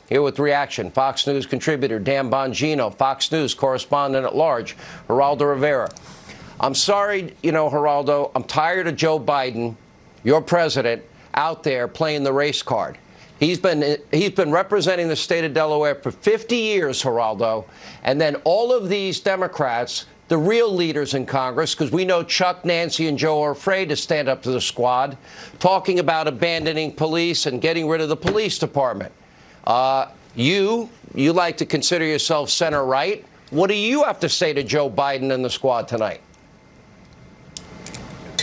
Here with reaction, Fox News contributor Dan Bongino, Fox News correspondent at large, Geraldo Rivera. I'm sorry, Geraldo, I'm tired of Joe Biden, your president, out there playing the race card. He's been representing the state of Delaware for 50 years, Geraldo, and then all of these Democrats, the real leaders in Congress, because we know Chuck, Nancy, and Joe are afraid to stand up to the squad, talking about abandoning police and getting rid of the police department. You like to consider yourself center-right. What do you have to say to Joe Biden and the squad tonight?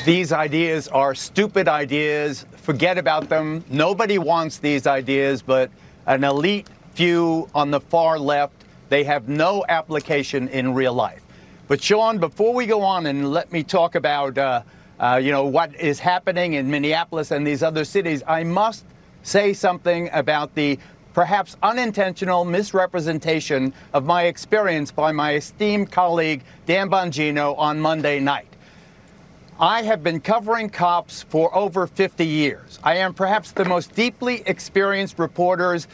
These ideas are stupid ideas. Forget about them. Nobody wants these ideas, but an elite few on the far left, they have no application in real life. But Sean, before we go on and let me talk about, what is happening in Minneapolis and these other cities, I must say something about the perhaps unintentional misrepresentation of my experience by my esteemed colleague Dan Bongino on Monday night. I have been covering cops for over 50 years. I am perhaps the most deeply experienced reporters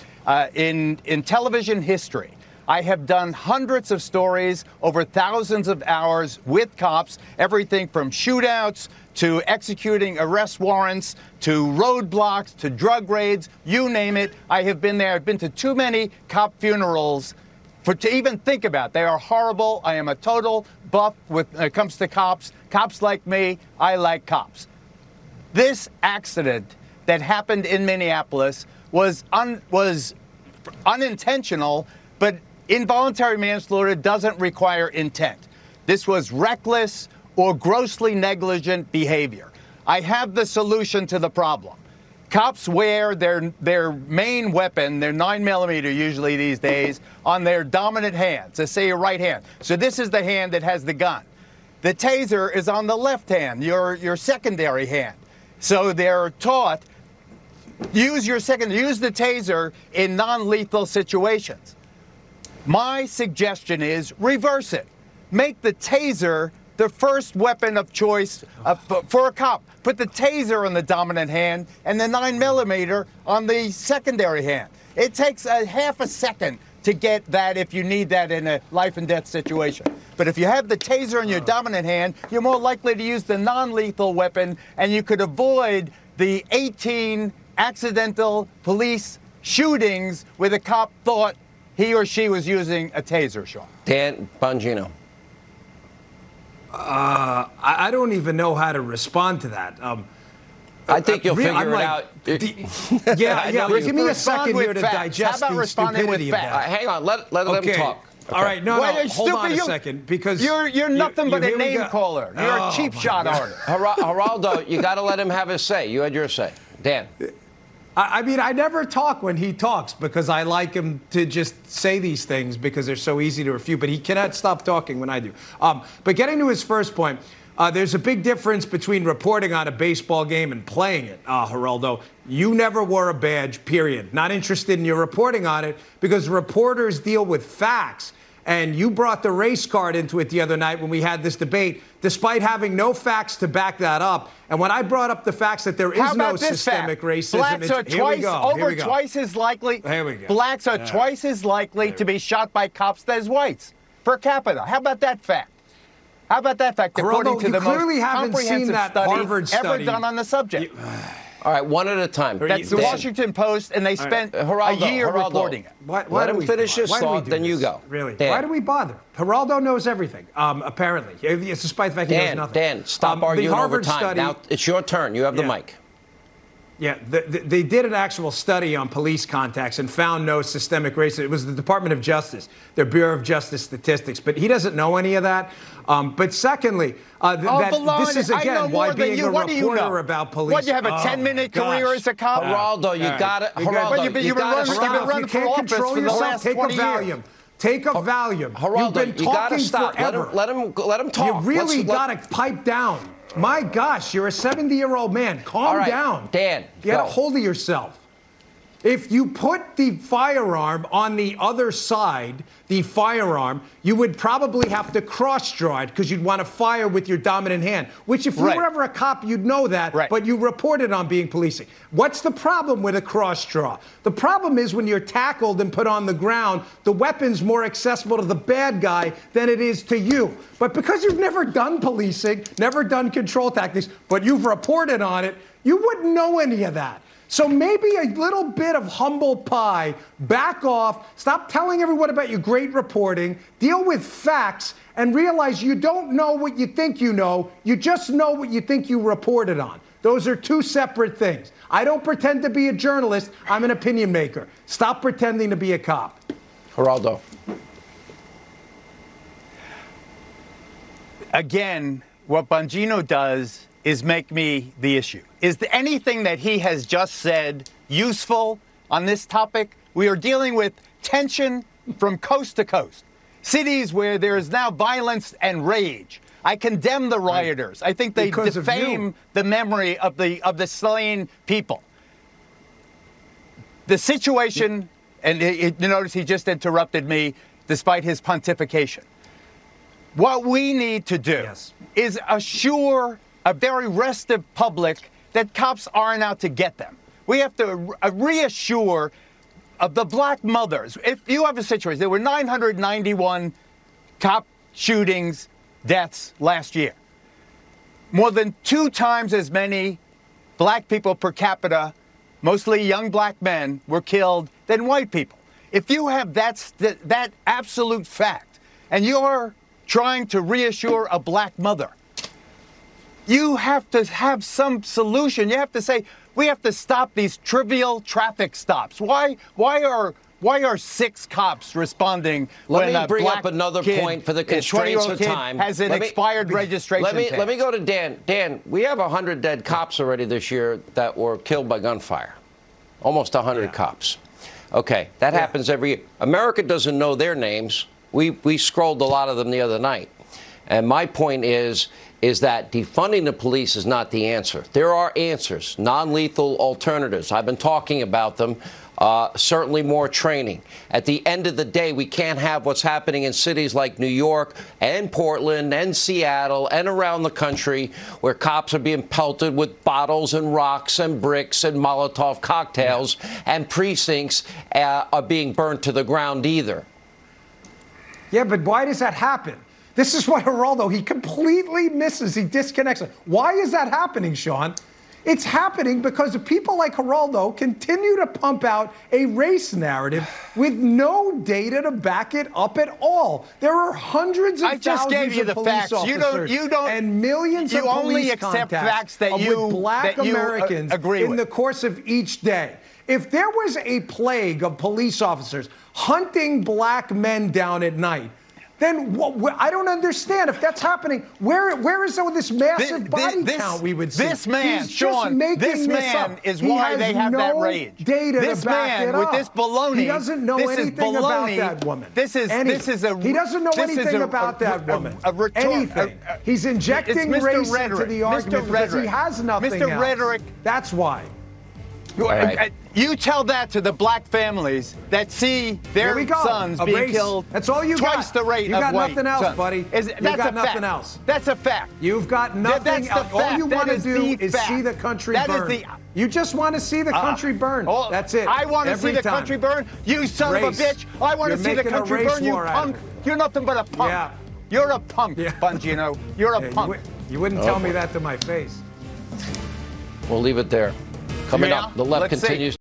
in television history. I have done hundreds of stories over thousands of hours with cops, everything from shootouts to executing arrest warrants to roadblocks to drug raids, you name it. I have been there. I've been to too many cop funerals to even think about. They are horrible. I am a total buff when it comes to cops. Cops like me. I like cops. This accident that happened in Minneapolis was unintentional, but involuntary manslaughter doesn't require intent. This was reckless or grossly negligent behavior. I have the solution to the problem. Cops wear their main weapon, their 9mm usually these days, on their dominant hand, so say your right hand. So this is the hand that has the gun. The taser is on the left hand, your secondary hand. So they're taught, use the taser in non-lethal situations. My suggestion is reverse it. Make the taser the first weapon of choice for a cop. Put the taser on the dominant hand and the 9mm on the secondary hand. It takes a half a second to get that if you need that in a life and death situation. But if you have the taser in your dominant hand, you're more likely to use the non-lethal weapon, and you could avoid the 18 accidental police shootings where the cop thought he or she was using a taser, Sean. Dan Bongino. I don't even know how to respond to that. I think you'll figure it out. Give me a second here to digest the stupidity of that. Hang on, let him talk. Okay. All right, hold on a second, because you're nothing but a name caller. You're a cheap shot artist. Geraldo, you got to let him have his say. You had your say. Dan. I mean, I never talk when he talks because I like him to just say these things because they're so easy to refute, but he cannot stop talking when I do. But getting to his first point, there's a big difference between reporting on a baseball game and playing it, Geraldo. You never wore a badge, period. Not interested in your reporting on it because reporters deal with facts. And you brought the race card into it the other night when we had this debate, despite having no facts to back that up. And when I brought up the facts that there is no systemic racism, blacks are twice as likely. Here we go. Blacks are twice as likely to be shot by cops as whites per capita. How about that fact? How about that fact? According to the most comprehensive study ever done on the subject. All right, one at a time. That's the Washington Post, and they spent a year reporting it. Let him finish his thought, then you go. Really? Dan. Why do we bother? Geraldo knows everything, apparently, despite the fact he knows nothing. Dan, stop arguing over time. Now it's your turn. You have the mic. Yeah, they did an actual study on police contacts and found no systemic racism. It was the Department of Justice, their Bureau of Justice statistics. But he doesn't know any of that. But secondly, this is, again, why being a reporter about police. What, you have a 10-minute career as a cop? Geraldo, you got it. Geraldo, you've been running for office for the last 20 years. Take a Valium. Geraldo, You've been talking forever. Let him talk. You really got to pipe down. My gosh, you're a 70-year-old man. Calm down. Dan, get a hold of yourself. If you put the firearm on the other side, the firearm, you would probably have to cross-draw it because you'd want to fire with your dominant hand, which if you were ever a cop, you'd know that, but you reported on being policing. What's the problem with a cross-draw? The problem is when you're tackled and put on the ground, the weapon's more accessible to the bad guy than it is to you. But because you've never done policing, never done control tactics, but you've reported on it, you wouldn't know any of that. So maybe a little bit of humble pie, back off, stop telling everyone about your great reporting, deal with facts, and realize you don't know what you think you know, you just know what you think you reported on. Those are two separate things. I don't pretend to be a journalist, I'm an opinion maker. Stop pretending to be a cop. Geraldo. Again, what Bongino does is make me the issue. Is anything that he has just said useful on this topic? We are dealing with tension from coast to coast. Cities where there is now violence and rage. I condemn the rioters. I think they defame the memory of the slain people. The situation, and you notice he just interrupted me despite his pontification. What we need to do is assure a very restive public that cops aren't out to get them. We have to reassure of the black mothers. If you have a situation, there were 991 cop shootings, deaths last year. More than 2 times as many black people per capita, mostly young black men, were killed than white people. If you have that absolute fact, and you're trying to reassure a black mother, you have to have some solution. You have to say, we have to stop these trivial traffic stops. Why are 6 cops responding when Let me a bring black up another kid, point for the constraints of time. Has an expired registration tag? Let me go to Dan. Dan, we have 100 dead cops already this year that were killed by gunfire. Almost 100 cops. Okay, that happens every year. America doesn't know their names. We scrolled a lot of them the other night. And my point is that defunding the police is not the answer. There are answers, non-lethal alternatives. I've been talking about them. Certainly more training. At the end of the day, we can't have what's happening in cities like New York and Portland and Seattle and around the country where cops are being pelted with bottles and rocks and bricks and Molotov cocktails and precincts are being burnt to the ground either. Yeah, but why does that happen? This is what Geraldo, he completely misses. He disconnects it. Why is that happening, Sean? It's happening because the people like Geraldo continue to pump out a race narrative with no data to back it up at all. There are hundreds of thousands of police officers and millions of police contacts with black Americans in the course of each day. If there was a plague of police officers hunting black men down at night, then I don't understand if that's happening. Where is this massive body count? We would see this man, He's Sean. This man is why they have that rage. Data this to back man it up. with this baloney. He doesn't know anything about that woman. He doesn't know anything about that woman. Anything. He's injecting race into the argument because he has nothing else. Rhetoric. That's why. Right. You tell that to the black families that see their sons being killed. That's all you twice got. the rate you of got white nothing else, sons. buddy. That's got nothing else. That's a fact. You've got nothing else. All you want to do is see the country burn. You just want to see the country burn. That's it. I want to see the country burn. You son of a bitch. I want to see the country burn. You punk. You're nothing but a punk. Yeah. You're a punk, Bongino. You're a punk. You wouldn't tell me that to my face. We'll leave it there. Coming up, the left continues.